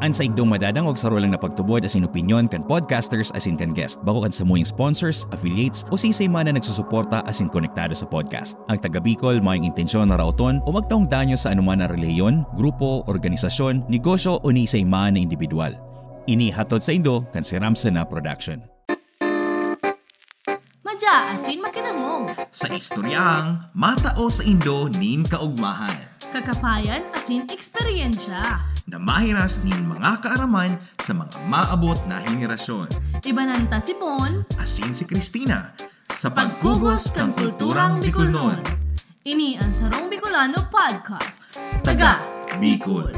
Maan sa indong madadangog sa rolang na pagtubod as in opinion kan podcasters as in kan guest. Bako kan samuyang sponsors, affiliates o sisay man na nagsusuporta as in konektado sa podcast. Ang taga Bicol may intensyon na rauton o magtaong danyo sa anuman na reliyon, grupo, organisasyon, negosyo o ni isay man na individual. Ini hatod sa indo kan si Ramsen na production. Madya asin makinangog. Sa istoryang matao sa indo nin kaugmahan. Kakapayan asin eksperyensya. Na mahiras nin mga kaaraman sa mga maabot na henerasyon. Ibananta si Bon. Asin si Cristina. Sa pagkugos kang kulturang Bicolnon. Ini ang Sarong Bicolano Podcast. Taga Bicol.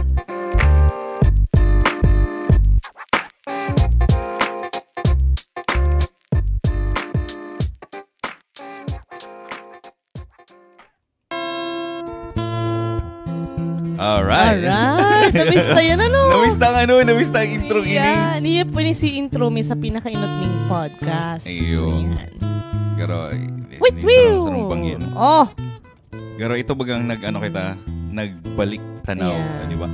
Alright. Namista yan Namista ang intro ini. Yeah, niya po ni si intro mi sa pinakainot ning podcast. Ayun. Pero Wait, sarong bangin. Oh. Pero ito bagang nagbalik tanaw, Yeah. di ba?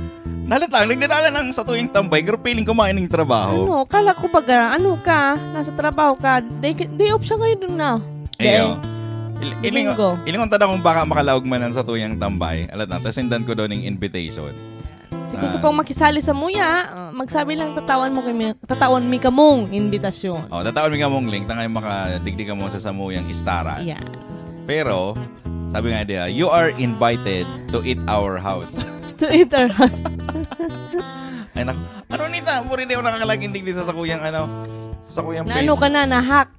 Nalatang, nagdadala ng sa tuwing tambay, pero piling kumain ng trabaho. Kala ko baga, nasa trabaho ka, day off siya ngayon dun na. Ayo. Domingo. Ilingon tada kung baka makalaog man sa tuyang tambay. Alat na, tasindan ko doon ng invitation. Si gusto pang makisali sa muya, magsabi lang tatawan mi kamong invitasyon. Tatawan mi kamong link, tangay makadigdig ka mo sa samuyang istara. Yeah. Pero, sabi nga diya, you are invited to eat our house. To eat our house. Ay naku, ano nita? Muri di ako nakakalaging digdi sa sakuyang sa sakuyang face. Na ka na, na-hack.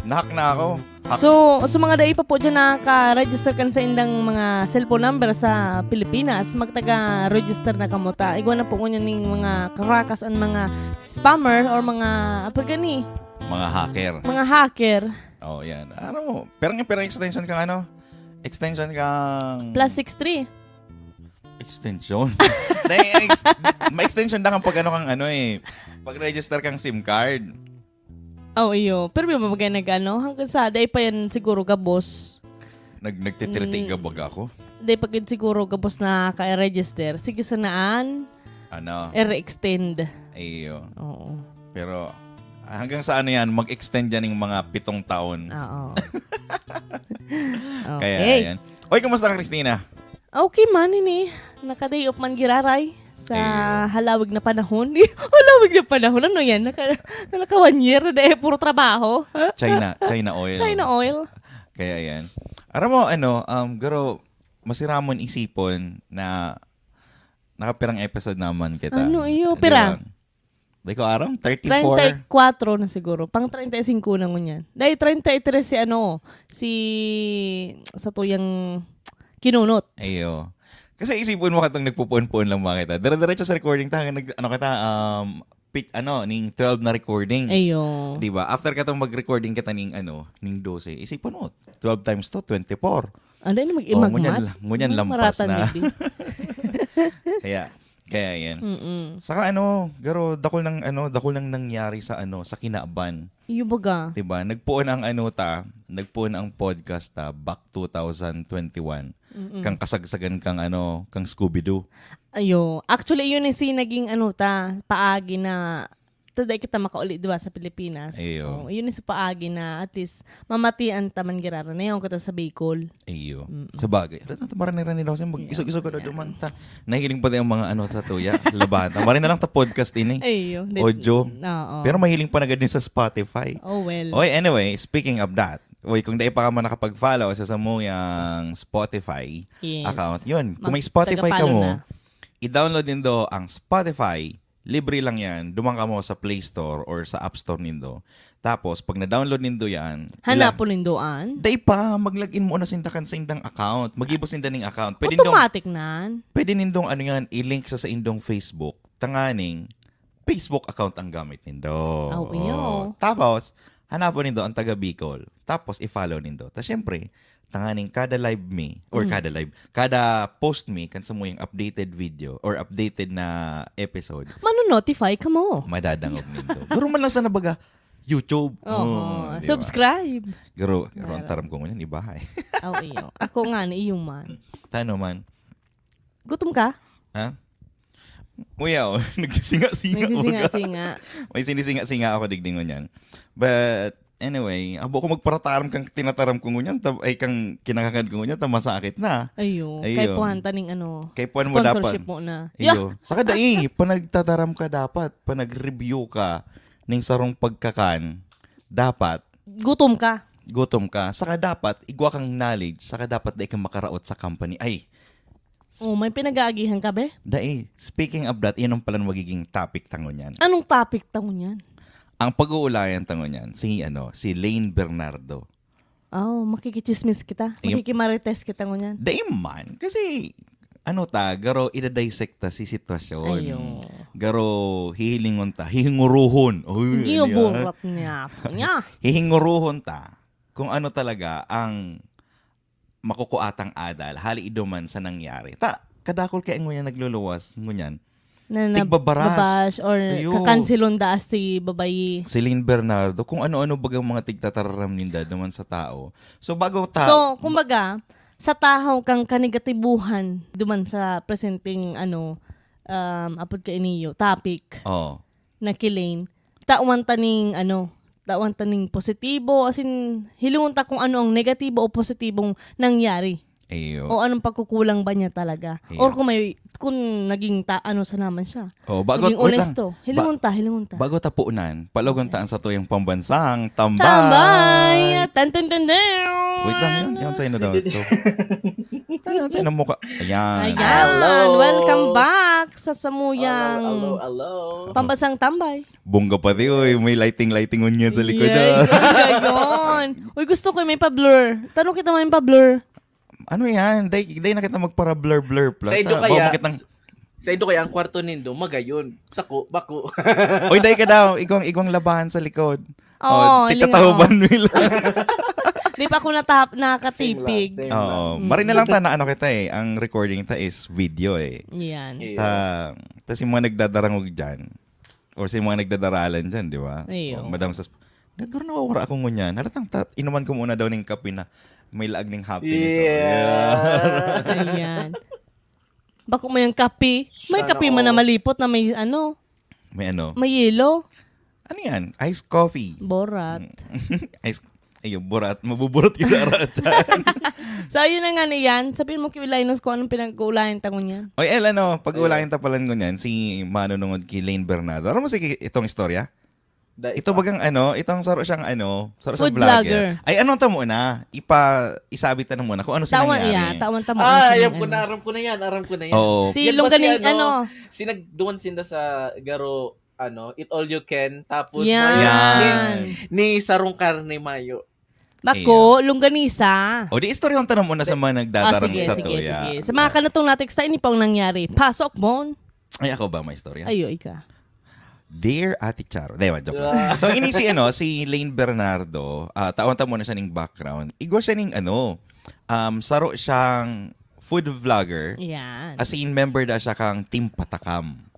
Nahack na ako. So mga dai pa po dyan naka-register kan sa indang mga cellphone number sa Pilipinas, magtaga-register na kamuta. Igwa na po nyo ning mga karakas ang mga spammer or mga apagani. Mga hacker. Mga hacker. Oh, yan. Ano mo? Pero extension kang Extension kang... +63. Extension? May extension na kang pag pag-register kang SIM card. Oh, iyo. Pero may mga hanggang sa day pa yan siguro gabos. Nagtitiritig ka baga ako? Day pa yan siguro gabos na ka-register. Sige sanaan. R-extend. Iyo. Oo. Pero hanggang sa yan, mag-extend yan ng mga 7 taon. Oo. Kaya Okay. yan. Oy, kamusta ka, Cristina? Okay man ini. Naka-day off man giraray. Sa halawig na panahon. Halawig na panahon. Ano yan? Naka 1 year. Dahil puro trabaho. China oil. China oil. Kaya yan. Aram mo, garo, masiramon isipon na nakapirang episode naman kita. Ano iyo? Pira? Dahil ko aram, 34. 34 na siguro. Pang 35 na ngunyan. Dahil 33 si sa tuyang kinunot. Ayo. Kasi isipon mo katong nagpupuon-puon lang mga kita. Dire-diretso sa recording ning 12 na recordings. Ayo. Di ba? After katong mag-recording kita ning 12, isipon mo 12 times 2, 24. Ano yun mag-imagmat? Ngunyan lampas na. Kaya yan. Saka garo dakol nang nangyari sa sa Kinaban. Iyo baga. Diba? Nagpuon ang podcast back 2021. Kang kasagsagan kang Scooby-Doo. Ayo. Actually yun si naging paagi na taday kita makaulit diba sa Pilipinas. Ayo. Yun sa paagi na at least mamatian taman girara na yung kita sa Bicol. Ayo. Sa bagay. Maran daw sa mag-isog-isog ka daw dumanta. Nahihiling pa yung mga sa tuya, laban. Marin na lang ta podcast ini. Ayo. Audio. Oo. Pero mahiling pa na din sa Spotify. Oh well. Oy, anyway, speaking of that, kung dahil pa ka man nakapag-follow sa samuyang Spotify account, yun, kung may Spotify ka mo, i-download din do ang Spotify. Libre lang yan. Dumang ka mo sa Play Store or sa App Store nindo. Tapos, pag na-download nindo yan, hanapon nindoan. Day pa, mag-login mo na sindakan sa indang account. Mag-ibos sinda ning account. Automatic nan. Pwede nindong i-link sa indong Facebook. Tanganing, Facebook account ang gamit nindo. Oh, iyo. Tapos, hanapon nindo ang taga Bicol. Tapos, i-follow nindo. Tapos, syempre, tanganing kada live me or kada post me kan sa mo yung updated video or updated na episode. Mano-notify ka mo. Madadangog nindo. Garo man lang sa nabaga YouTube. Diba? Subscribe. Garo ang taram ko ngunyan ibahay. Iyo. Ako nga na iyo man. Tano man. Gutom ka? Ha? Uyaw, nagsisinga-singa. Nagsisinga-singa. May sinisinga-singa ako digdingon yan. But, anyway, abo ko magparataram kang tinataram ko ngunyan, ay kang kinakagad ko ngunyan, masakit na. Ayun. Ayun. Kay Puhan taning Kay Puhan mo dapat. sponsorship mo na. Iyo. Saka dai, panagtataram ka dapat, panag-review ka ning sarong pagkakan, dapat Gutom ka. Saka dapat, igwa kang knowledge, saka dapat dai kang makaraot sa company. Ay, Oh, may pinag-aagihan ka, be? dai, speaking of that, yun ang pala magiging topic tangon yan. Anong topic tango niyan? Ang pag-uulayan tangon yan, si Lane Bernardo. Oh, makikichismis kita. Ayun. Makikimarites kita ngunyan. Dai man, kasi, garo ida-dissect ta si sitwasyon. Ayun. Garo hihilingon ta, hihinguruhon. Uy, Giyoburot niya po niya. hihinguruhon ta kung ano talaga ang makukuatang adal, hali iduman sa nangyari. Kadakol kaya ngunyan nagluluwas, ngunyan. Tigbabaras. Babash or Ayun. kakansilon da si babayi. Si Lane Bernardo, kung ano-ano bagang mga tigtatararam ninda naman sa tao. So, bago So, kumbaga, sa tahaw kang kanegatibuhan duman sa presenting apod ka iniyo, topic Oh. na kilain, tawan taning positibo, as in, hilingon ta kung ano ang negatibo o positibong nangyari. Ayo. O anong pagkukulang ba niya talaga. Ayo. Or kung naging sa naman siya. Oh, bago, Naging wait lang. honesto. Hilingon ta. Bago tapunan, palogon taan sa tuyang pambansang tambay. Tambay! Tan. Wait lang yun. Yun sa'yo na daw. So, yun sa'yo na mukha. Ayan. Ayan! Welcome back sa Samuyang Hello. Pambansang Tambay. Bongga pa di, oy. May lighting niya sa likod. Yeah, gayon. Uy, gusto ko may pa-blur. Tanong kita may pa-blur. Ano yan? Day na kita magpara-blur plus. Sa Indo kaya ang kwarto nindo magayon. Sako, bako. Oy, day ka daw. Igwang labahan sa likod. Oo, Tikatahuban nila. Di pa ako nakatipig. Same Oo. Marin na lang ta na kita eh. Ang recording ta is video eh. Yan. Tas yung mga nagdadarangog dyan. Or sa mga nagdadaralan dyan, di ba? Iyo. Madam sas, nagkaroon nawawara ako ngunyan. Halatang inuman ko muna daw ng kape na may laag ng happiness. Yeah. Ayan. Bako mo yung kape. May kape man na malipot na may May ano? may yelo. Ano yan? Iced coffee. Borat. Burat. Mabuburot kita arat dyan. So, yun na nga niyan. Sabihin mo kiwilainos kung anong pinag-uulayan tangon niya. Oy, pag-ulayan tapalan ko niyan, si manunungod kay Lane Bernardo. Alam mo itong istorya? Ito bagang itong saro siyang saro Food siyang vlogger. vlogger. Ay, ta muna? Isabit ta na muna kung ano sa nangyari. Tawan tamo. Aram ko na yan. Oo. Si Yan ba Longganing, sinagduwan sinda sa garo, Eat All You Can, tapos Yan. ni Sarong Karne Mayo. Bako, longganisa. O, di istorya yung tanong muna sa mga nagdadarang sa tuya. Sige. Sa mga kanatong natin, sa ini pang nangyari. Pasok, Bon. Ay, ako ba may istorya? Ayo, ika. Dear Ate Charo. Joke lang. So, si Lane Bernardo, taon muna siya ng background. Igwa siya ng saro siyang food vlogger. Yan. As in, member da siya kang Team Patakam.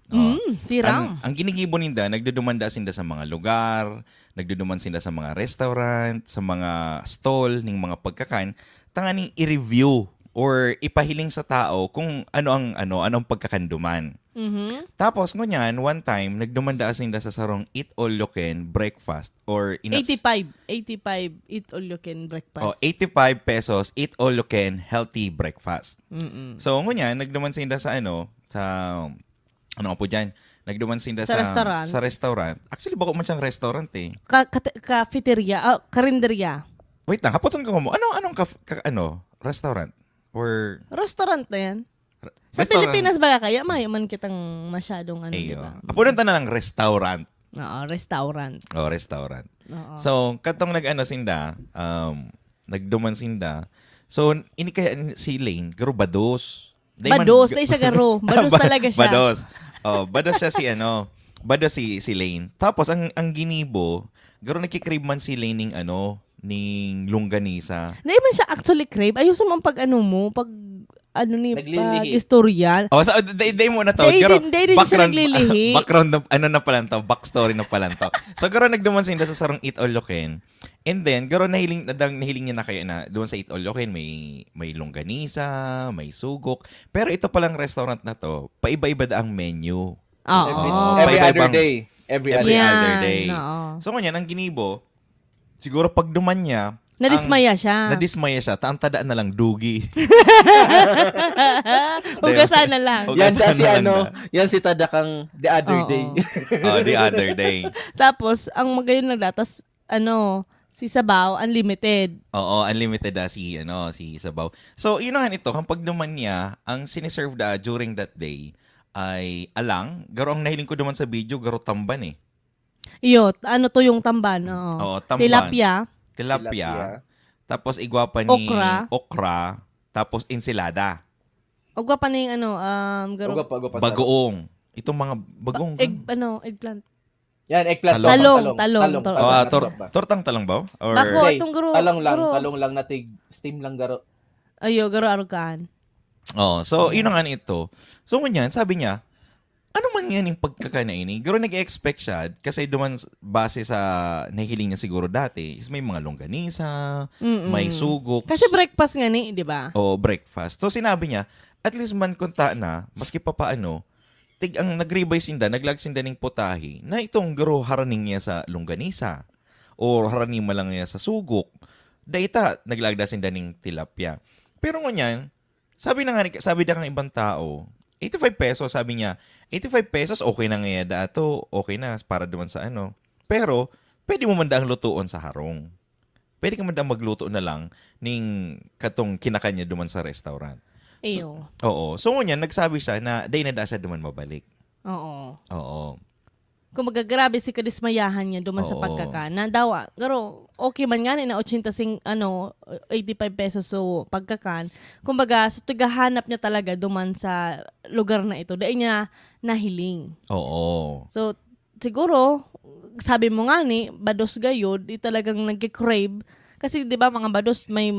Sirang. Ang ginigibo ninda, nagdudumanda sinda sa mga lugar, nagduduman sinda sa mga restaurant, sa mga stall, ning mga pagkakan, tanganing i-review or ipahiling sa tao kung anong pagkakanduman. Mm-hmm. Tapos, ngunyan, one time, nagdumanda sinda sa sarong Eat All You Can breakfast or 85 Eat All You Can breakfast. 85 pesos Eat All You Can healthy breakfast. Mm-mm. So, ngunyan, nagduman sinda sa po dyan? Nagduman sinda Sa restaurant. Sa restaurant. Actually, bako man siyang restaurant eh. Cafeteria, karinderya. Wait lang, hapoton ka mo. Anong restaurant? Or Restaurant na yan. Sa restaurant? Pilipinas ba kaya mayaman kitang masyadong di ba? Hapoton ta na lang restaurant. Oo, restaurant. Restaurant. Oo. So, katong sinda, nagduman sinda. So, ini kaya si Lane, garo bados. Bados, dahil siya garo. Bados talaga siya. Bados. Bados siya bados si Lane. Tapos, ang ginibo, garo nakikrib man si Lane ning longganisa. Hindi man siya actually crave. Ayuso man pag istorya. So, day mo na to. Day din siya naglilihi. Background na pala to. Backstory na pala to. So, garo nagduman sinda sa sarong Eat All You Can. And then, garo nahiling niya na kayo na doon sa Eat All You Can, may longganisa, may sugok. Pero ito palang restaurant na to, paiba-iba da ang menu. Oo. Every other Iba-ibang- day. Every other Yan, other day. oo. So ngayon, ang ginibo, siguro pag duman niya, Nadismaya siya. nadismaya siya, tandaan na lang, dugi. Hugasan na lang. Yan Hugasan kasi na lang yan si Tadakang the other Oo. day. The other day. Tapos, ang magayon na datas, si Sabaw, unlimited. Oo, unlimited si Sabaw. So, yun nga ito, kapag duman niya, ang siniserve during that day ay alang. Garo ang nahiling ko duman sa video, garo tamban eh. Iyo, to yung tamban? Oo. Oo, tamban. Tilapia. Tilapia. Tapos igwapa ni okra. Tapos ensilada. Ugwa pa na yung garo. Uga pa. Bagoong. Itong mga bagoong. Eggplant. Yan, eggplant. Talong. Tortang talong ba? Or Bako, itong garo. Talong lang natig steam lang garo. Ayo, garo arugan. so yun nga ito. So ganyan, sabi niya, ano man yan yung pagkakanain eh? Garo nag-expect siya kasi duman base sa nahihiling niya siguro dati is may mga longganisa, may sugok. Kasi breakfast nga ni, di ba? Breakfast. So sinabi niya, at least man kunta na, maski pa paano, ang nagribay sinda, naglagsinda ng putahe na itong garo haraning niya sa longganisa o haraning malang niya sa sugok. Daita, naglagda sinda ng tilapia. Pero ngunyan, sabi na kang ibang tao, 85 pesos, sabi niya, 85 pesos, okay na nga dato, okay na, para naman sa Pero, pwede mo mandaang lutuon sa harong. Pwede ka mandaang magluto na lang ning katong kinakanya duman sa restaurant. Ayo. So ngunyan, nagsabi siya na day na da siya duman mabalik. Oo. Kung magagrabe si kadismayahan niya duman sa Oo. pagkakana, daw, garo, okay man nga ni na 85 pesos so pagkakan. Kumbaga, so tigahanap niya talaga duman sa lugar na ito. Dahil niya nahiling. Oo. So, siguro, sabi mo nga ni, bados gayod, di talagang nagkikrave. Kasi, di ba, mga bados, may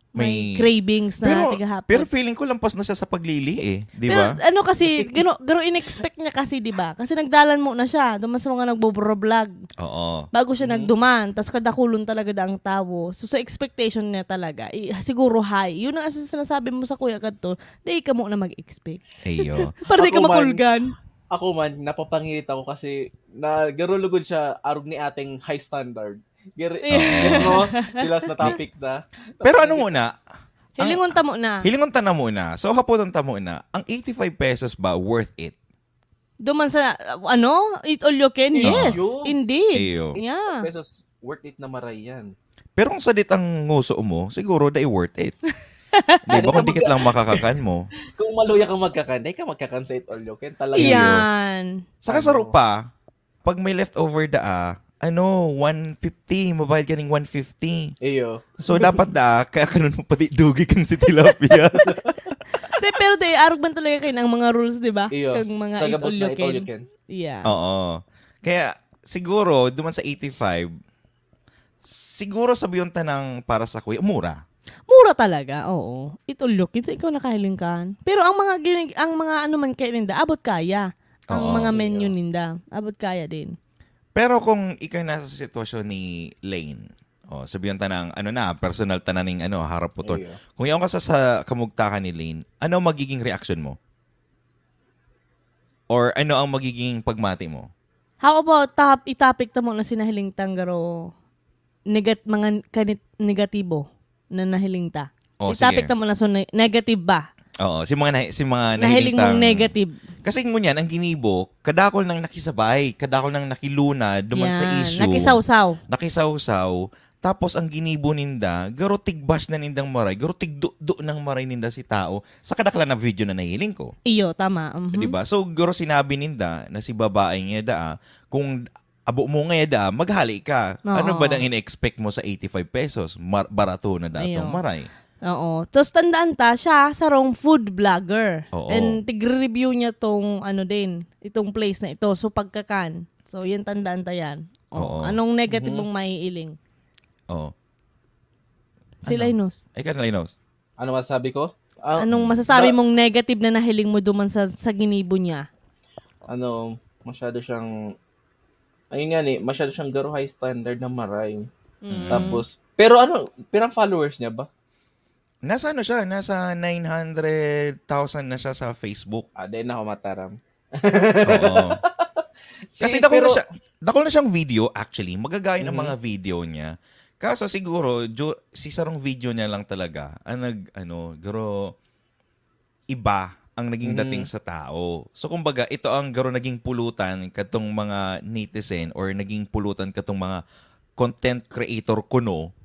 May cravings na tigahapon. Pero feeling ko lampas na siya sa paglili eh. Di Pero ba? kasi, gano in-expect niya kasi, di ba? Kasi nagdalan mo na siya, duman sa mga nagbo-vlog. Oo. Bago siya nagduman, tas kadakulon talaga ang tawo. So, sa expectation niya talaga, siguro high. Yun ang sinasabi mo sa kuya kadto, di ka mo na mag-expect. Ayo. Para di ka Ako man, makulgan. Ako man, napapangirit ako kasi garo lugod siya arog ni ating high standard. Gets mo? Sila na topic na. Pero ano muna? Hilingon ta mo na. Hilingon ta na muna. So, hapoton ta muna. Ang 85 pesos ba worth it? Duman sa, eat all you can? Yes, Iyo. indeed. Iyo. Yeah. Pesos, worth it na maray yan. Pero kung sadit ang nguso mo, siguro day worth it. Di ba? Kung dikit lang makakakan mo. Kung maluya kang magkakan, di ka magkakan sa it all you can. Talaga Yan. Saka sa rupa, pag may leftover 150, mabayad ka ng 150. Iyo. So, dapat kaya kanun mo pati dugi kang si tilapia. Pero arog man talaga kayo ng mga rules, di ba? Iyo. Kang mga Sa eat gabos all na you it all can. you can. Yeah. Oo. Kaya, siguro, duman sa 85, siguro sabihin tanang para sa kuya, mura. Mura talaga, oo. Eat all you can. So, ikaw nakahiling ka. Pero ang mga ano man kayo ninda, abot kaya. Ang Oo. mga menu ninda, abot kaya din. Pero kung ikaw nasa sitwasyon ni Lane, sabihin tanang, personal tananing harap po to. Iyo. Kung yung ka sa kamugtakan ni Lane, ano magiging reaction mo? Or ano ang magiging pagmati mo? How about itapik ta mo na sinahiling tanggaro mga negatibo na nahiling ta? Itapik ta mo na so negative ba? Oo, si mga Nahiling mong negative. Kasi ngunyan, ang ginibo, kadakol nang nakisabay, kadakol nang nakiluna, duman sa issue. Nakisawsaw. Tapos ang ginibo ninda, garo tigbash na nindang maray, garo tigdo ng maray ninda si tao sa kadakla na video na nahiling ko. Iyo, tama. Diba? So, garo sinabi ninda na si babae nga kung abo mo nga maghali ka. Oo. Ano ba nang in-expect mo sa 85 pesos? Barato na datong Iyo. maray. Oo. Tapos tandaan ta, siya sa wrong food vlogger. Oo. And tigre-review niya tong itong place na ito. So pagkakan. So yan, tandaan ta yan. Oo. Anong negative mong maiiling? Oo. Si Linus. Ay, ka na Linus. Ano masasabi ko? Anong masasabi mong negative na nahiling mo duman sa ginibo niya? Masyado siyang masyado siyang garo high standard na maray. Tapos, pero pirang followers niya ba? Nasa siya? Nasa 900,000 na siya sa Facebook. Then ako mataram. Oo. Kasi pero, dakol na siyang video actually. Magagaya ng mga video niya. Kaso siguro, si sarong video niya lang talaga, garo, iba ang naging dating sa tao. So kumbaga, ito ang garo naging pulutan katong mga netizen or naging pulutan katong mga content creator kuno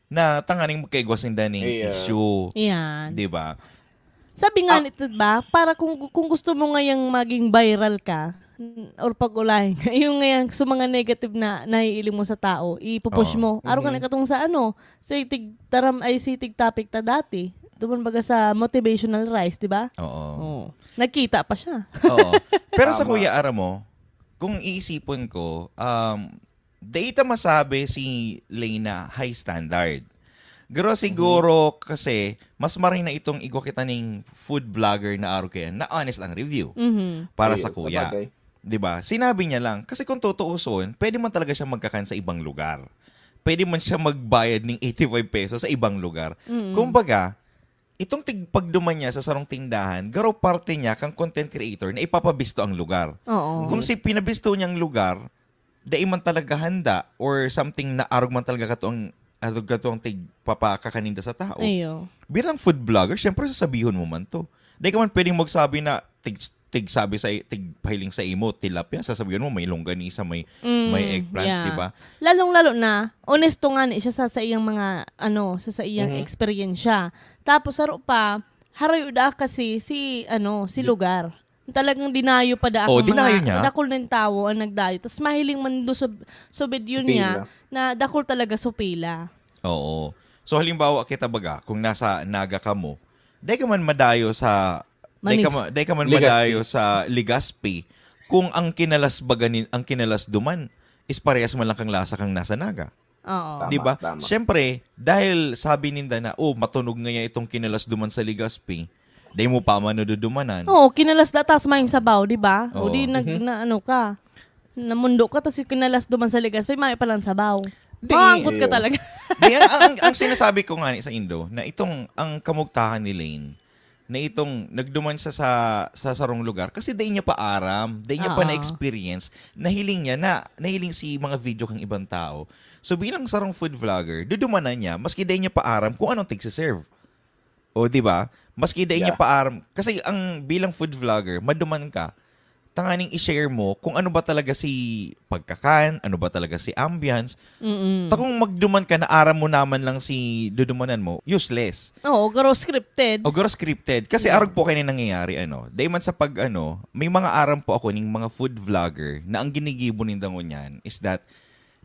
na tanganing magkaigwasin daning issue. Yan. 'Di ba? Sabi nga nito ba, para kung gusto mo ngayang maging viral ka, or pag-ulay, yung ngayang sa mga negative na naiili mo sa tao, ipupush mo. Araw ka na katong sa si tig topic ta dati. Doon baga sa motivational rise, di ba? Oo. Nagkita pa siya. Oo. Pero sa Kuya Ara mo, kung iisipon ko, data masabi si Lena high standard. Pero siguro kasi mas maring na itong igwa kita ning food vlogger na araw kaya na honest ang review para sa kuya. 'Di ba? Sinabi niya lang kasi kung tutuuson, pwede man talaga siya magkakan sa ibang lugar. Pwede man siya magbayad ng 85 pesos sa ibang lugar. Kumbaga, itong pagduman niya sa sarong tindahan, garo parte niya kang content creator na ipapabisto ang lugar. Oo. Kung si pinabisto niyang lugar, dai man talaga handa or something na arog man talaga katong papakakaninda sa tao. Ayo. Bilang food vlogger, syempre sasabihin mo man to. Di ka man pwedeng magsabi na pahiling sa imo, tilapia, sasabihin mo may longganisa, may eggplant, di ba? Lalong-lalo na, honesto nga ni siya sa iyang mga, sa iyang experiensya. Tapos, harayo da kasi si lugar. Talagang dinayo pa da ako dinayo niya. Dakol ng tao ang nagdayo. Tapos mahiling man do sa video niya na dakol talaga supila. Oo. So halimbawa kita baga, kung nasa Naga ka mo, day ka man madayo sa madayo sa Legazpi kung ang kinalas duman is parehas man lang kang lasa kang nasa Naga. Oo. Di ba? Siyempre, dahil sabi ninda na, matunog nga itong kinalas duman sa Legazpi, day mo pa manududumanan. Oo, kinalas da tas mayong sabaw, di ba? O Oo. di namundo ka tas kinalas duman sa Legazpi, may palang sabaw. Angkot ka talaga. ang sinasabi ko nga sa Indo, na itong ang kamugtahan ni Lane, na itong nagduman siya sa sarong lugar kasi day niya pa aram, day niya pa na-experience, nahiling si mga video kang ibang tao. So bilang sarong food vlogger, dudumanan niya, maski day niya pa aram kung anong tig-serve. O di ba? Maski day niya pa aram, kasi ang bilang food vlogger, maduman ka, tanganing i-share mo kung ano ba talaga si pagkakan, ano ba talaga si ambience. Kung magduman ka na aram mo naman lang si dudumanan mo, useless. Oo, garo scripted. O garo scripted. Kasi arog po kayo na nangyayari, Day man sa may mga aram po ako ng mga food vlogger na ang ginigibo nindango niyan is that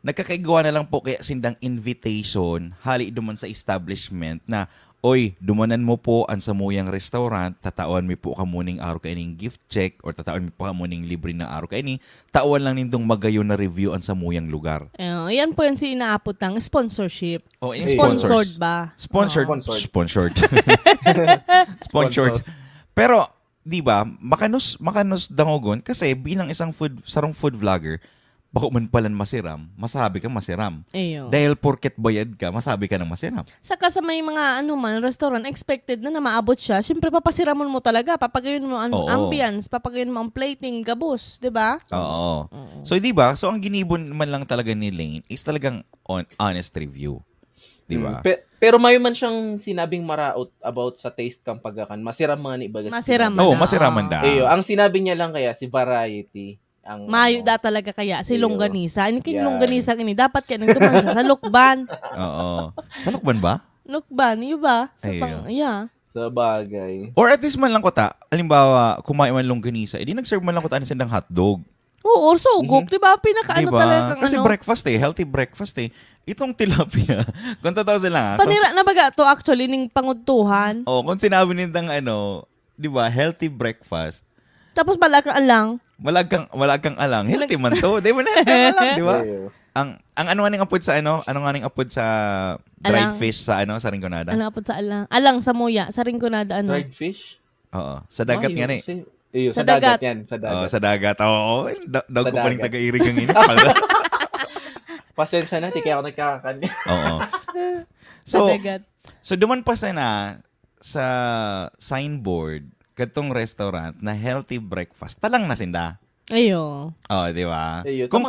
nagkakaigawa na lang po kaya sindang invitation, hali duman sa establishment na, oy, dumanan mo po ang samuyang restaurant, tatawan mo po kamuning araw kaining gift check or tatawan mo po kamuning libre na araw kaining, tawan lang nindong magayon na review ang samuyang lugar. Yan po yung inaapot ng sponsorship. Sponsored ba? Sponsored. Pero, di ba, makanos dangogon kasi bilang isang sarong food vlogger, bako man palan masiram, masabi ka masiram. Ayo. Dahil porket bayad ka, masabi ka ng masiram. Saka sa may mga restaurant, expected na maabot siya. Siyempre, papasiramon mo talaga. Papagayon mo ang ambience, papagayon mo ang plating, gabos. Diba? Oo. So, diba? So, ang ginibon man lang talaga ni Lane is talagang honest review. Diba? Pero may man siyang sinabing maraot about sa taste kang pagkakan. Masiram man ibagas. Masiraman. Oo, masiraman da. Ang sinabi niya lang kaya si Variety. Mayo da talaga kaya si longganisa. Ano kayong longganisa ini? Dapat kaya nagduman siya sa lukban. Oo. Sa lukban ba? Lukban, yun ba? Sa bagay. Or at least man lang ko halimbawa, kumain man longganisa, edi nag-serve man lang ko sindang hotdog. Oo, or sugok, diba? Pinaka talaga kang Kasi breakfast healthy breakfast Itong tilapia, kung tataw sila panira na baga to actually, ning pangudtuhan. Kung sinabi nindang diba, healthy breakfast. Tapos malakaan lang. Wala kang alang. Healthy man to. Di ba na? Di ba? Ang ano nga ning apod sa ano nga ning apod sa dried alang. Fish sa sa Rinconada? Ano apod sa alang? Alang sa muya, sa Rinconada Dried fish? Oo. Sa dagat nga ni. Sa dagat yan. Sa dagat. Sa dagat. Oo. Daw ko pa rin taga-irig ang ini. Pasensya na, kaya ako nagkakakanya. Oo. Sa dagat. So duman pa sana sa signboard katong restaurant na healthy breakfast, talang na sinda. Ayo. Oh, di ba? Ayo, Kung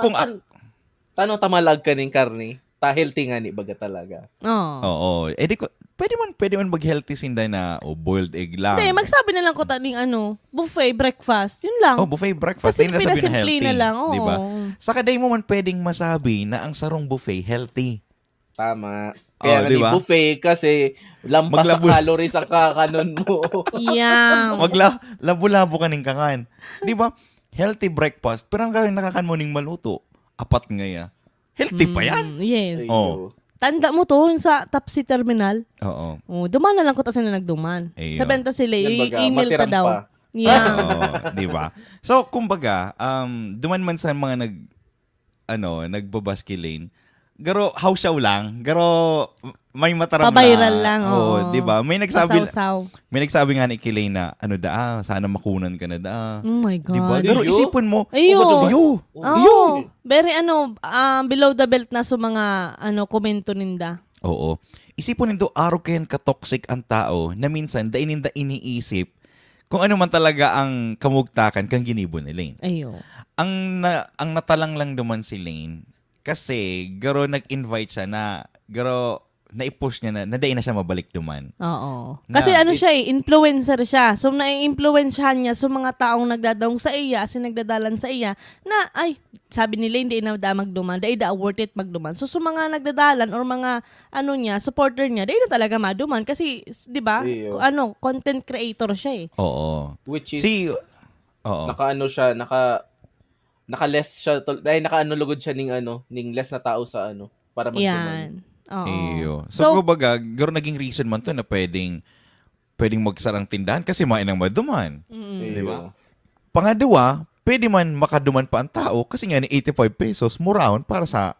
tanong tamalag ka ning karni, ta healthy nga ni baga talaga. Oo. Di ko pwede man mag-healthy sinda na boiled egg lang. Hindi, magsabi na lang ko taning buffet breakfast. Yun lang. Buffet breakfast. Kasi Hindi na sabihin na pinasimple healthy. na lang. Oo. Di ba? Saka day mo man pwedeng masabi na ang sarong buffet healthy. Tama. Kaya nga diba? ni buffet kasi lampas sa calories ang kakanon mo. Yeah. Labo-labo ka ning kakan. Di ba? Healthy breakfast. Pero ang nakakan mo ning maluto, apat ngaya. Healthy pa yan. Yes. Oh. Tanda mo to sa Tapsi Terminal. Oo. Duman na lang ko kasi na nagduman. Ayo. Sa benta sila, Kumbaga, email ka masiram daw. pa. Yeah. Di ba? So, kumbaga, duman man sa mga nagbabaski lane, garo hawsaw lang, garo may mataram Pa-viral na. lang, oo. Di ba? May nagsabi nga ni Kilay na, sana makunan ka na Oh my God. Di ba? Garo isipin mo, Ayo. Very below the belt na sa mga komento ninda. Oo. Isipin nindo, araw kayan ka-toxic ang tao na minsan dainin da iniisip kung ano man talaga ang kamugtakan kang ginibo ni Lane. Ayo. Ang natalang lang duman si Lane kasi garo nag-invite siya garo na-push niya na day na siya mabalik duman. Oo. Kasi influencer siya. So, na-influensyahan niya sa mga taong nagdadaong sa iya, nagdadalan sa iya, na, sabi nila, hindi na magduman, dahil worth it magduman. So, mga nagdadalan or mga, supporter niya, dahil na talaga maduman. Kasi, di ba, content creator siya eh. Oo. Which is, siya, naka-less siya, dahil naka-lugod siya ning less na tao sa para magduman. Yan. Oo. Iyo. So, kumbaga, garo naging reason man to na pwedeng magsarang tindahan kasi mainang maduman. Di ba? Pangalawa, pwede man makaduman pa ang tao kasi nga ni 85 pesos muraon para sa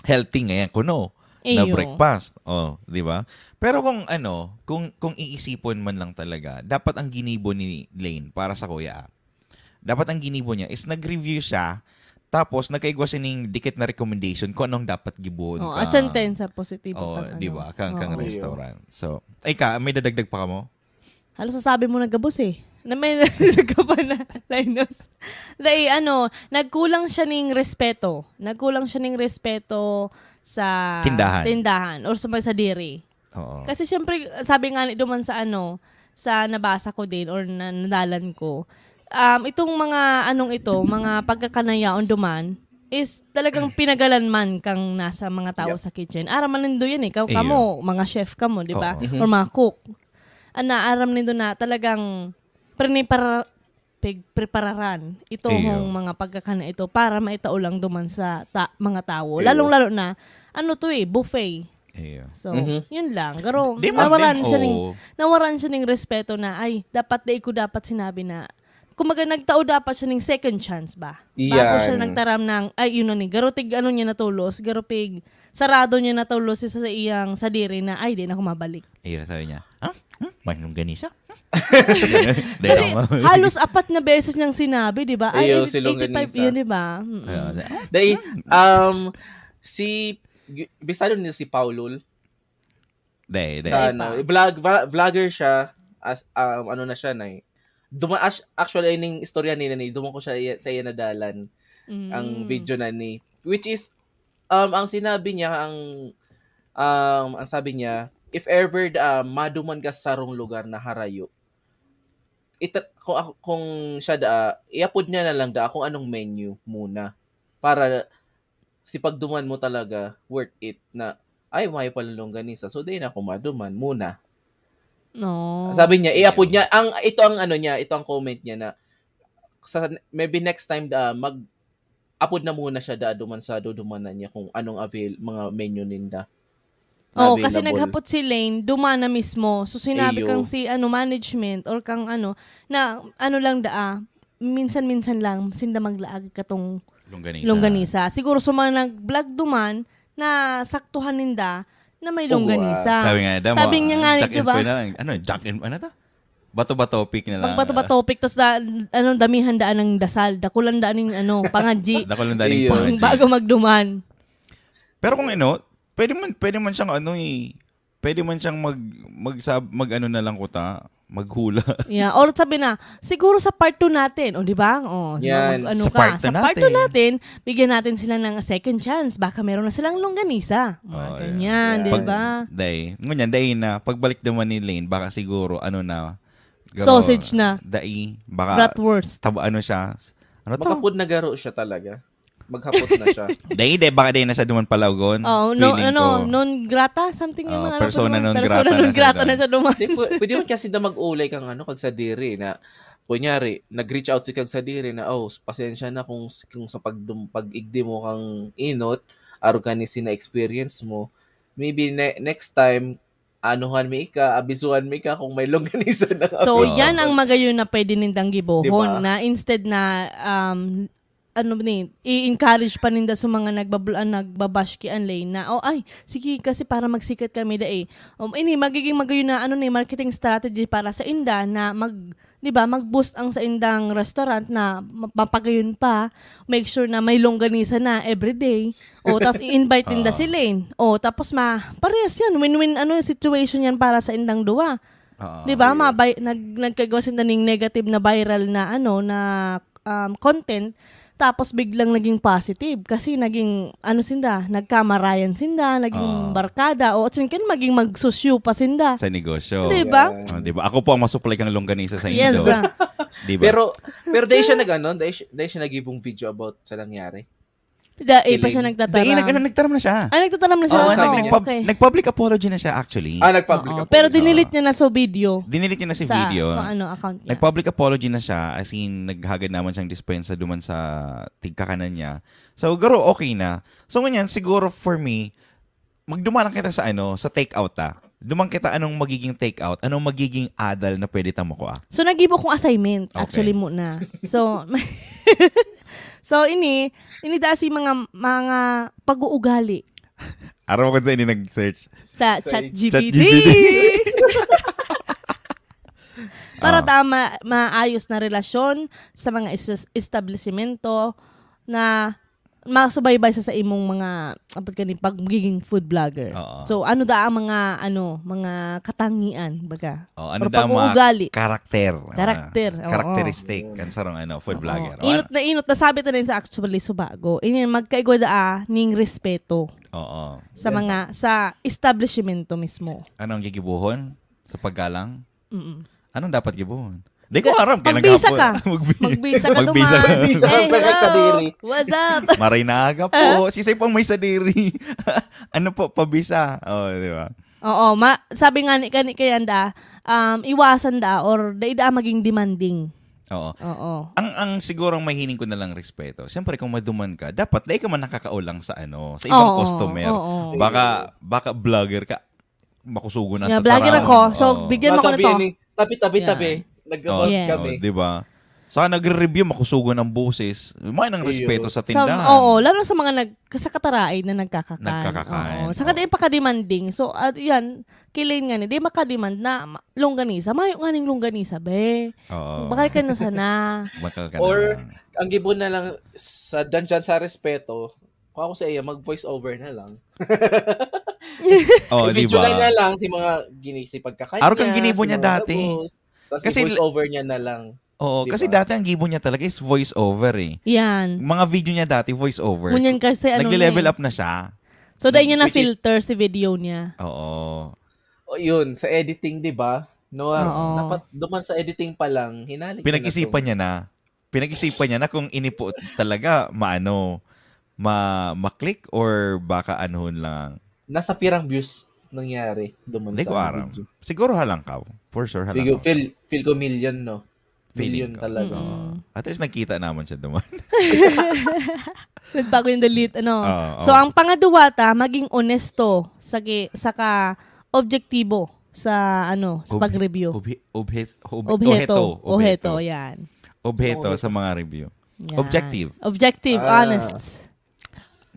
healthy ngayon kuno na breakfast. Di ba? Pero kung iisipon man lang talaga, dapat ang ginibo ni Lane para sa kuya. Dapat ang ginibo niya is nag-review siya. Tapos, nagkaigwa siya ng dikit na recommendation kung anong dapat gibuhon ka. Atsanten sa positibo. Di ba? Kang restaurant. So, may dadagdag pa ka mo? Halos sasabi mo nagabos eh. Na may dadagdag ka pa na, Linus. Dahil nagkulang siya ng respeto. Sa tindahan. Or sa diri. Oo. Kasi syempre, sabi nga duman sa sa nabasa ko din or nadalan ko, itong mga mga pagkakanaya on duman is talagang pinagalan man kang nasa mga tao sa kitchen. Aram man nindo yan eh. Kamo, mga chef kamo, di ba? Or mga cook. Aram nindo na talagang prepararan itong mga pagkakana ito para maitao lang duman sa mga tao. Lalong-lalo na, buffet. So, yun lang. Garo, nawaran siya ng respeto na, dapat sinabi na, kumaga nagtao dapat siya ng second chance ba? Bago siya nagtaram ng, garotig niya natulos, garopig, sarado niya natulos sa iyang sadiri na, di na ako mabalik. Sabi niya, may longganisa? Kasi halos 4 na beses niyang sinabi, di ba? Si longganisa. 85 yun, di ba? Dahil, bisado niyo si Paulul? Vlogger siya, as, na siya na actually ning istorya ni duman ko siya sa iya nadalan ang video na ni, which is ang sinabi niya ang sabi niya, if ever maduman ka sa sarong lugar na harayo, kung siya iapod niya na lang kung anong menu muna para si pagduman mo talaga worth it na may palulongganisa, so di na ako maduman muna. No. Sabi niya, i-upload niya. Ito ang comment niya na maybe next time mag-upload na muna siya duman sa dumanan niya kung anong mga menu ninda. Kasi naghapot si Lane, dumana mismo. So sinabi kang si management or kang na lang minsan-minsan lang sinda maglaag katong longganisa. Siguro sa mga nag-vlog duman na saktuhan ninda na may longganisa. Sabi niya nga, di ba? Bato-bato topic na lang. Bato-bato topic, tapos damihan daan ng dasal. Dakulan daan ng pangadji. Dakulan daan ng pangadji. Bago magduman. Pero kung pwede man siyang pwede man siyang na lang kuta, maghula. Yeah, or sabi na, siguro sa part 2 natin, o di ba? O, Yan. Sa part 2 sa part 2 natin, bigyan natin sila ng second chance. Baka meron na silang longganisa. Ganyan, Yeah. di ba? Ngunyan, na, pagbalik naman ni Lane, baka siguro, Sausage na. Baka, Bratwurst. siya, Makapod na garo siya talaga. Maghapot na siya. Baka na siya duman palagon. Oh, non grata, something yung mga persona non persona grata non na grata siya na siya duman. Pwede mo kasi na mag-ulay kang kag sa diri na kunyari, nag-reach out si kag sa diri na pasensya na kung sa pag-igdi mo kang inot, aro ka ni sina experience mo. Maybe next time abisuhan mi ka kung may longganisa na. So, yan ang magayon na pwede nindang gibohon Diba? na instead na i-encourage pa ninda sa mga nagbabash ki Lane na sige kasi para magsikat kami ini magiging magayon na marketing strategy para sa inda na mag-boost ang sa indang restaurant na mapagayon pa, make sure na may longganisa na everyday. Tapos i-invite ninda si Lane. Tapos parehas yan, win-win situation yan para sa indang duwa. 'Di ba? Nagkagawa sinda ning negative na viral na na content. Tapos biglang naging positive kasi naging nagkamarayan sinda, naging barkada o kan maging magsusyo pa sinda. Sa negosyo. 'Di ba? Diba? Ako po ang masupply kang longganisa sa inyo. Yes. Diba? Pero dahil siya dahil siya nagibong video about sa nangyari. Pa siya nagtataram. Nagtaram na siya. Nagtataram na siya. Okay. Nag-public apology na siya actually. Nag-public apology. Pero dinilit niya na sa video. Dinilit niya na sa video. Account niya. Nag-public apology na siya as in naghagad naman siyang dispensa duman sa tigkakanan niya. So garo okay na. So ganyan siguro for me magduman kita sa sa take-out Duman kita anong magiging take-out, anong magiging adal na pwede tamo ko So nagibo kong assignment actually Okay. muna. So So ini dasi mga pag-uugali Araw ko sa ini nag-search. sa ChatGPT. Para maayos na relasyon sa mga establishmento na masubaybay sa imong mga pagiging food vlogger. Oo. So ang mga katangian baga. Or Or mga pag-uugali. karakter. Oo. Characteristic kan sarong food vlogger. Inot na sabi ta rin sa actually subago. Ini magkaigwada ning respeto Oo. sa establishmento mismo. Anong gigibuhon sa paggalang? Mm. Anong dapat gibuhon? Di ko aram. Magbisa ka. Magbisa ka Magbisa ka. duman. Magbisa ka sa diri. What's up? Maray na aga po. Sisay pang may sadiri. Ano po, pabisa. Di ba? Oo, sabi nga ni kay anda, iwasan or daida maging demanding. Oo. Ang sigurong mahining ko na lang respeto. Siyempre kung maduman ka, dapat ka man nakakaulang sa sa ibang customer. Oo. Baka vlogger ka. Makusugo na. Yeah, vlogger ako. So bigyan mo ko nito. Tabi. Nag-vlog kami. Di ba? Saka nagre-review, makusugo ng boses. May ng respeto sa tindahan. Lalo sa mga sa kataraid na Nagkakakain. Saka di paka-demanding. So, yan, kilain nga di makademand na longganisa. Mayo nga ning longganisa, be. Oo. Bakal ka na sana. Or, ang gibon na lang dyan sa respeto, kung ako sa iya, mag-voice over na lang. Di Video ba? na lang si mga si pagkakanya. Araw kang ginibo niya dati. Tapos Kasi voice over niya na lang. Oo, Diba? kasi dati ang gibo niya talaga is voice over Yan. Mga video niya dati, voice over. Ngunyan kasi Nagle-level up na siya. So, dahil niya Which is- na-filter si video niya. Oo. O yun, sa editing, di ba? No, Oo. dapat duman sa editing pa lang, hinalik Pinag-isipan niya na. Pinag-isipan niya na kung inipo talaga ma-click or baka anuhon lang. Nasa pirang views nangyari duman Hindi sa ko aram. video. Siguro halangkaw. For sure halangkaw. Feel ko million, no? Feeling Million ko. talaga. Oo. At least nakita naman siya duman. Nagbago yung delete, Oo. So, ang pangaduwata, maging honesto saka objektibo sa pag-review. Obheto, yan. Obheto sa mga review. Yan. Objective. Honest.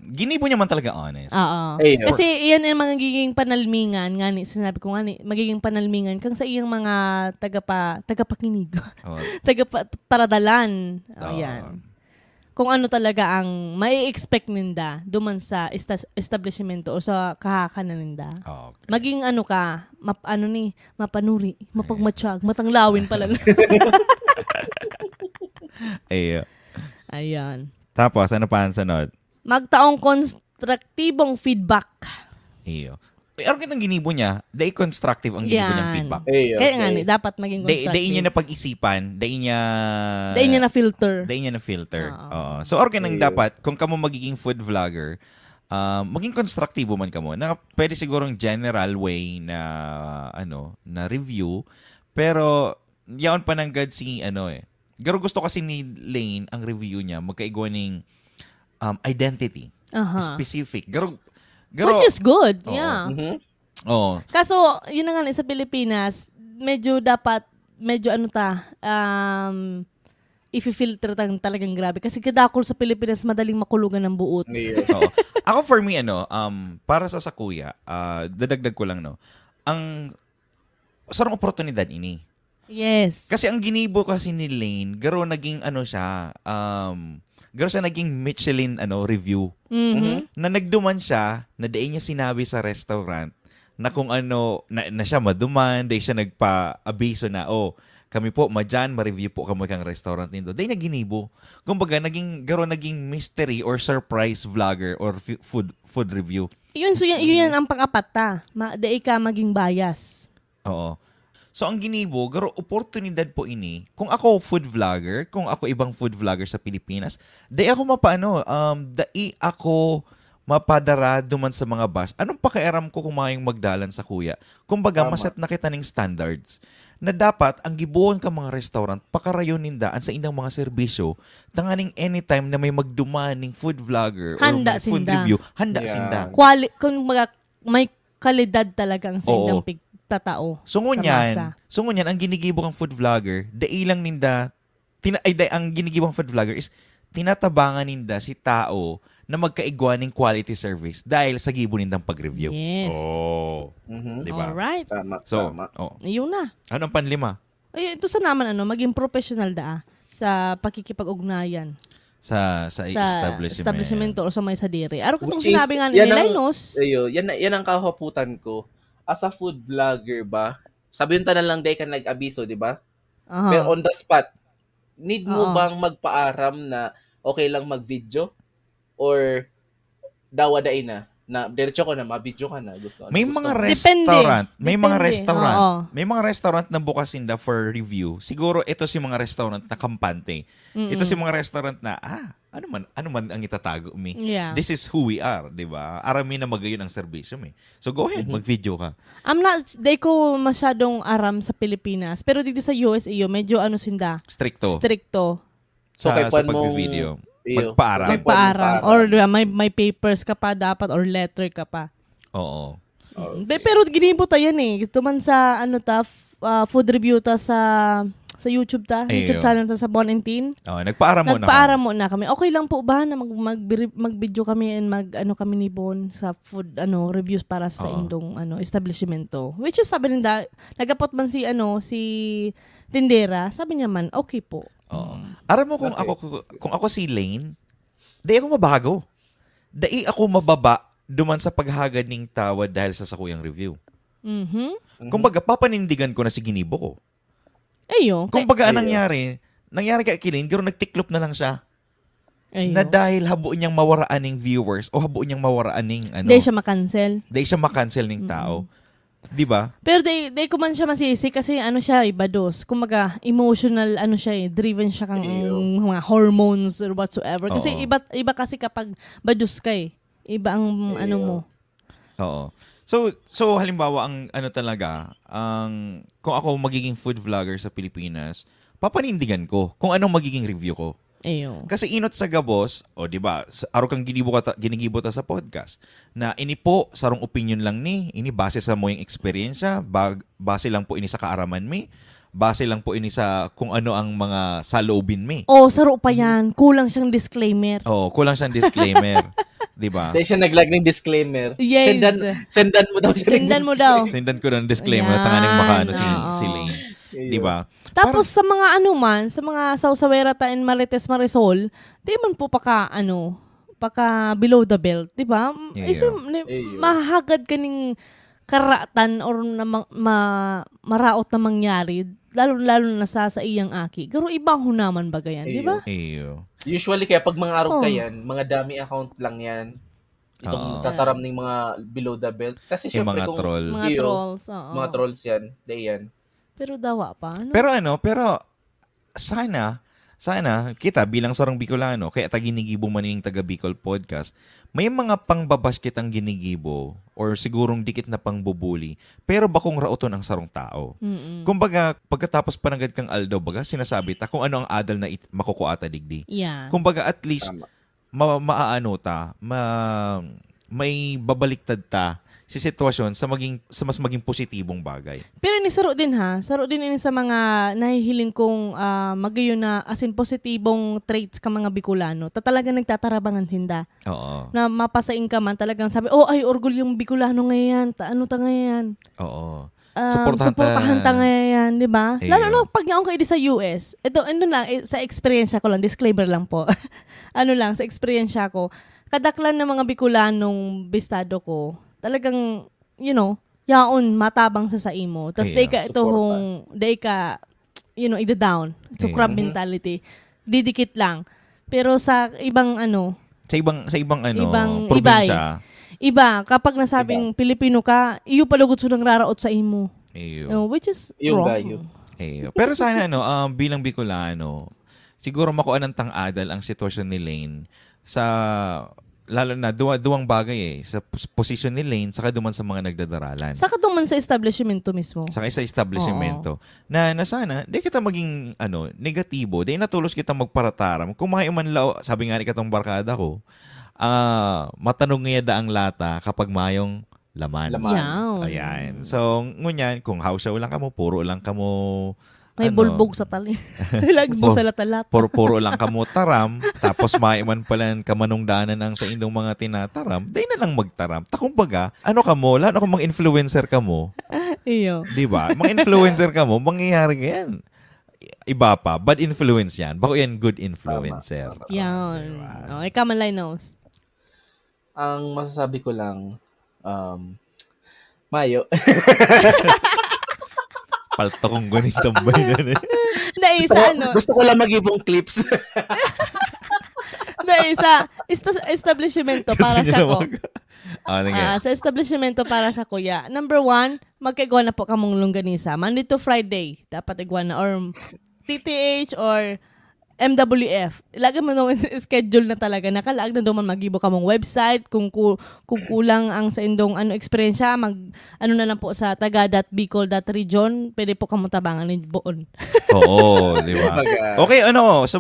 Ginibo niya man talaga honest. Oo. Hey, Kasi iyan ang magiging panalmingan, sinabi ko magiging panalmingan kang sa iyang mga tagapakinig. Oo. Paradalan. Oo. Ayan. kung ano talaga ang mai-expect ninda duman sa establishmento o sa kahakanan ninda. Okay. Maging ano ka, mapanuri, mapagmatsyag, matanglawin pala. Ayo. Ayan. Tapos, ano pa ang sunod? Magtaong konstruktibong feedback. Iyo. Pero kitang ginibo niya, dahil constructive ang ginibo niyang feedback. Kaya nga ni, dapat maging constructive. Dahil niya na pag-isipan, dahil niya na filter. Dahil niya na filter. Oo. So, ganang dapat, kung kamo magiging food vlogger, maging konstruktibo man kamo. Na pwede sigurong general way na, na review, pero, yaon pa ng God si, Garo gusto kasi ni Lane, ang review niya, magkaigwa ng identity. Specific. Which is good, Oo. yeah. Mhm. Oo. Kaso, yun na nga sa Pilipinas, medyo i-filter talagang grabe. Kasi kadakol sa Pilipinas, madaling makulugan ng buot. Oo. Ako for me, para sa sakuya, dadagdag ko lang, ang sarang oportunidad ini. Yes. Kasi ang ginibo kasi ni Lane, garo naging garo siya naging Michelin review. Mhm. Na nagduman siya, na daig niya sinabi sa restaurant na kung na siya maduman, daig siya nagpa-abiso na, kami po, ma-review po kami kang restaurant nito. Daig niya ginibo. Kumbaga, naging mystery or surprise vlogger or food review. Yun ang pang-apat ta. Daig ka maging bias. Oo. So, ang ginibo, garo oportunidad po ini. Kung ako food vlogger, kung ako ibang food vlogger sa Pilipinas, dai ako mapadara duman sa mga bash. Anong pakiaram ko kung mayang magdalan sa kuya? Kumbaga, maset na kita ng standards na dapat ang gibuon ka mga restaurant, pakarayon nindaan sa indang mga serbisyo, tanganing anytime na may magdumaning food vlogger Handa or may food sinda. review, handa Yeah. sinda. Kung may kalidad talagang sa Oo. indang tatao. So sa masa. ngunyan, ang ginigibo kang food vlogger, dailang ninda, ang ginigibong food vlogger is, tinatabangan ninda si tao na magkaigwaning quality service dahil sa gibo nindang pag-review. Yes. Oh. Mhm. Diba? Alright. Tama, So, tama. Ayun na. Anong panlima? Ay, ito sa naman maging professional sa pakikipag-ugnayan Sa sa establishment. o sa may sadiri. Araw ko itong Which is, sinabi nga ni yan ang- Linus. Yan ang kahaputan ko. As a food vlogger ba, sabihin ta na lang day ka nag-abiso, di ba? Aha. Pero on the spot, need mo Oo. bang magpaaram na okay lang mag-video? Or dawadain na diretso ko na, ma-video ka na. May mga Depende. restaurant, may mga Depende. restaurant, Oo. may mga restaurant na bukas inda for review. Siguro ito si mga restaurant na kampante. Ito si mga restaurant na ano man ang itatago mi. Yeah. This is who we are, 'di ba? Arami na magayon ang serbisyo mi. So go ahead, mag-video ka. Di ko masyadong aram sa Pilipinas. Pero dito sa US, medyo sinda. Stricto. So, kay sa Juan mong- pag-video. Iyo. Magpaaram. Okay. Magpaaram. Or may papers ka pa dapat or letter ka pa. Oo. Pero ginibot yan Ito man sa food review ta sa YouTube YouTube channel sa Bon and Teen. Oh, nagpaaram mo na. Nagpaaram mo na kami. Okay lang po ba na mag-video kami and kami ni Bon sa food reviews para sa indong establishmento. Which is sabi nila, nagapot man si tindera, sabi niya man, okay po. Oo. Aram mo kung ako si Lane, dahil ako mabago. Dahil ako mababa duman sa paghagad ng tawad dahil sa sakuyang review. Mhm. Kumbaga, papanindigan ko na si ginibo ko. Ayun. Kumbaga, anong nangyari kay Lane, garo nagtiklop na lang siya. Na dahil habo niyang mawaraan ng viewers o habo niyang mawaraan ng Dahil siya makancel. dahil siya makancel ng tao. Di ba? Pero di ko man siya masisi kasi siya bados. Kumaga emotional siya driven siya kang mga hormones or whatsoever. Kasi Oo. iba kasi kapag bados ka Iba ang mo. Oo. So halimbawa ang talaga, kung ako magiging food vlogger sa Pilipinas, papanindigan ko kung anong magiging review ko. Ayun. Kasi inot sa gabos, di ba, araw kang ginigibo ta sa podcast, na ini po, sarong opinion lang ini base sa mo yung eksperyensya, base lang po ini sa kaaraman mi, base lang po ini sa kung ano ang mga saloobin mi. Saro pa yan. Kulang siyang disclaimer. Kulang siyang disclaimer. Di ba? Dahil siya nag-lag ng disclaimer. Yes. Sendan mo daw siya ng Sendan mo daw. Sendan ko ng disclaimer, Ayan. tanganing makaano Oo. si Lane. Di ba? Tapos sa mga ano man, sa mga Sausawera ta and Marites Marisol, di man po paka below the belt, di ba? Mahagad kaning karatan or na maraot na mangyari, lalo na sa iyang aki. Pero ibang hunaman bagayan, di ba? Usually kaya pag mga araw kayan, mga dami account lang yan. Itong tataram ng mga below the belt. Kasi syempre mga kung troll. Mga trolls. Mga trolls yan. Yan. Pero dawa pa. Ano? Pero sana kita bilang sarang Bicolano, kaya taginigibo man yung taga Bicol podcast, may mga pangbabash kitang ginigibo or sigurong dikit na pangbubuli, pero bakong rauton ang sarong tao. Kumbaga, pagkatapos panagad kang Aldo, baga, sinasabi ta kung ano ang adal na makukuata digdi. Yeah. Kumbaga, at least, may babaliktad ta si sitwasyon sa mas maging positibong bagay. Pero ini saro din ini sa mga nahihiling kong magayon na as in positibong traits ka mga Bicolano. Talagang nagtatarabangan hinda. Oo. Na mapasaing ka man talagang sabi, oh ay orgul yung Bicolano ngayon. Ano ta ngayon? Oo. Suportahan ta ngayon, di ba? Lalo na pag yaong kayo sa US. Ito lang, sa experience ko lang, disclaimer lang po. Sa experience ko, kadaklan ng mga Bicolanong bistado ko, talagang, yaon, matabang sa imo. Tapos, day ka ida-down. So, crab mentality. Didikit lang. Pero sa ibang, sa ibang probinsya, iba, kapag nasabing Pilipino ka, iyo palugod sunang raraot sa imo. Which is wrong. Pero sana, bilang Bicolano, siguro makuha ng tang-adal ang sitwasyon ni Lane sa lalo na duwang bagay sa posisyon ni Lane saka duman sa mga nagdadaralan. Saka duman sa establishmento mismo. Saka sa establishmento. Na sana, di kita maging negatibo, di natulos kita magparataram. Kung man lao, sabi nga ni katong barkada ko, matanong nga daang lata kapag mayong laman. Ayan. So, ngunyan, kung hausaw lang kamo, puro lang kamo may bulbog sa tali. Lagbo sa latalat. Puro lang kamo taram, tapos maiman pala kamanong danan ang sa indong mga tinataram, di na lang magtaram. Takumbaga, lalo kung mga influencer kamo. Iyo. Di ba? Mga influencer kamo, mangyayari yan. Iba pa, bad influence yan. Bako yan good influencer. Yan. Ikaw man Linus. Ang masasabi ko lang, Mayo. Palto kong ganitong bay na Gusto ko lang mag-ibong clips. Sa establishmento para sa ko. Sa establishmento para sa kuya. Number 1, magkaigwa na po kamong longganisa. Monday to Friday. Dapat igwa na. Or TTH or MWF. Ilagay mo nung schedule na talaga. Nakalaag na doon mag-ibo ka mong website. Kung kulang ang sa indong experiensya, na lang po sa taga.bicol.region. Pwede po kamo tabangan ng buon. Oo, di ba? Okay, sa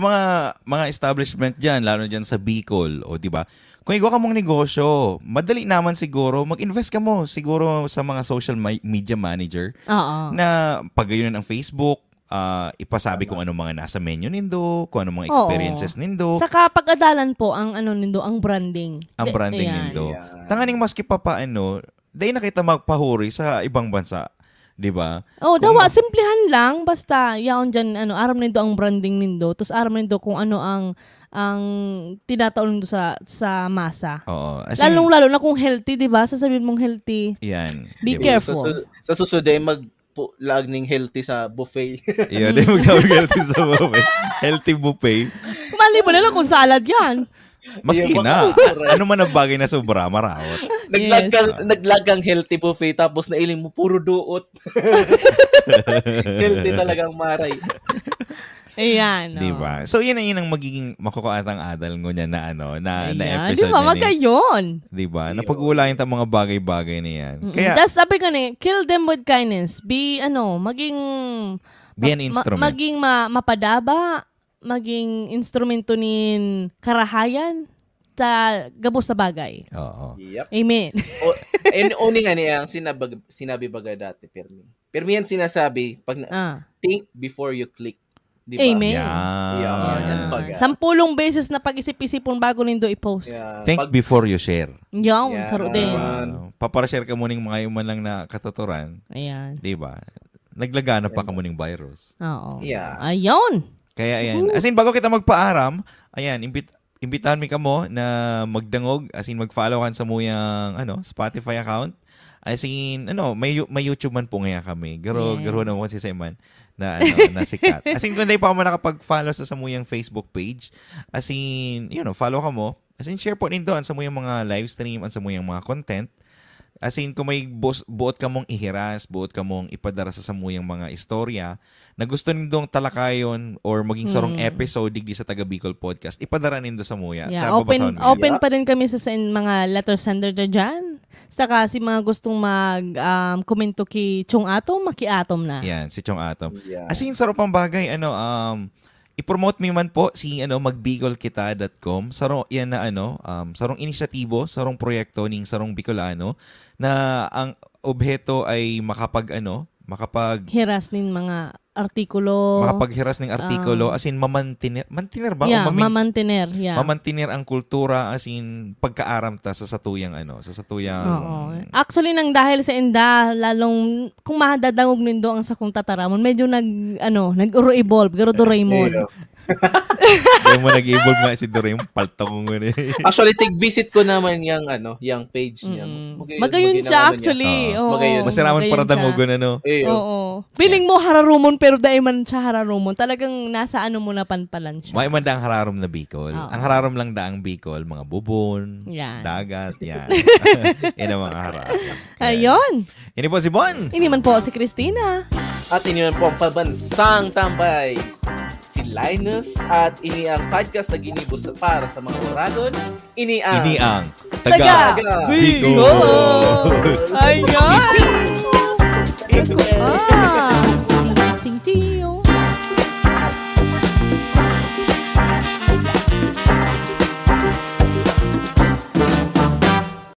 mga establishment dyan, lalo dyan sa Bicol, di ba? Kung igwa ka mong negosyo, madali naman siguro, mag-invest ka mo siguro sa mga social media manager. Na pagayon ng Facebook, ipasabi kung anong mga nasa menu nindo, kung anong mga experiences nindo. Sa kapag-adalan po ang nindo, ang branding. Ang branding nindo. Tanganing maski pa dahil nakita magpahuri sa ibang bansa, 'di ba? Dawa simplihan lang basta yaon diyan aram nindo ang branding nindo, tus aram nindo kung ano ang tinataon nindo sa masa. Oo. Lalo na kung healthy, 'di ba? Sasabihin mong healthy. Yan. Be careful. Sa susunod ay lagning healthy sa buffet. Iya, di magsabi healthy sa buffet. Healthy buffet. Mali mo na lang kung salad yan. Maski na. Ano man ang bagay na sobra, marawat. Naglag kang healthy buffet tapos nailing mo puro duot. Healthy talagang maray. Ayan. Diba? So, yun ang magiging makukuatang adal ngo niya na episode. Diba? Magayon. Diba? Napag-uulayin ta mga bagay-bagay na yan. Kaya, that's sabi ko kill them with kindness. Be an instrument. Maging mapadaba, maging instrumento nin karahayan sa gabos na bagay. Oo. Yep. Amen. Owning niya ang sinabi baga dati, Permi yan sinasabi, pag think before you click. Diba? Amen. Yan. 10 beses na pag-isip-isipon bago nindo i-post. Yeah. Think before you share. Yan, saro din. Papara-share ka muna yung mga man lang na katuturan. Ayan. Diba? naglagana pa kamo ning virus. Oo. Yeah. Ayun. Kaya ayan. As in, bago kita magpaaram, ayan, imbitahan mi kamo na magdangog, as in, mag-follow kan sa muyang, Spotify account. As in, may YouTube man po ngayon kami. Garo na mo si Seman na sikat. As in, kung hindi pa mo nakapag-follow sa muyang Facebook page, as in, follow ka mo. As in, share po din doon sa muyang mga live stream at sa muyang mga content. As in, kung may buot ka mong ihiras, buot ka mong ipadara sa samuyang mga istorya na gusto nindong talakayon or maging sarong episode digdi sa Taga Bicol Podcast, ipadara nindo sa muya. Yeah, open pa din kami sa mga letter sender dyan. Saka si mga gustong komento ki Chong Atom, maki-atom na. Yan, si Chong Atom. Yeah. As in, sarong pang bagay, i-promote mi man po si magbicolkita.com. Sarong yan na sarong inisyatibo, sarong proyekto ning sarong Bicolano na ang obheto ay hiras nin mga artikulo. Makapaghiras ng artikulo, as in mamantiner ba? Yeah, mamantiner. Yeah. Mamantiner ang kultura, as in pagkaaram ta sa satuyang Oo. Actually, nang dahil sa inda, lalong kung mahadadangog nindo ang sakong tataramon, medyo nag-evolve, pero Doraemon. Kaya mo nag-evolve nga si Doraemon, paltong mo na. Actually, visit ko naman yung page niya. Magayon siya, actually. Magayon. Masiraman para dangogon, Oo. Feeling mo hararumon, pero dahil man siya hararumon. Talagang nasa mo na panpalan siya. May man da ang hararom na Bicol. Ang hararom lang da ang Bicol, mga bubon, dagat, yan. Yan ang mga hararom. Ayun. Ini po si Bon. Ini man po si Christina. At ini man po ang pabansang tambay, si Linus. At ini ang podcast na ginibos para sa mga oragon. Ini ang Taga Bicol. Ayun.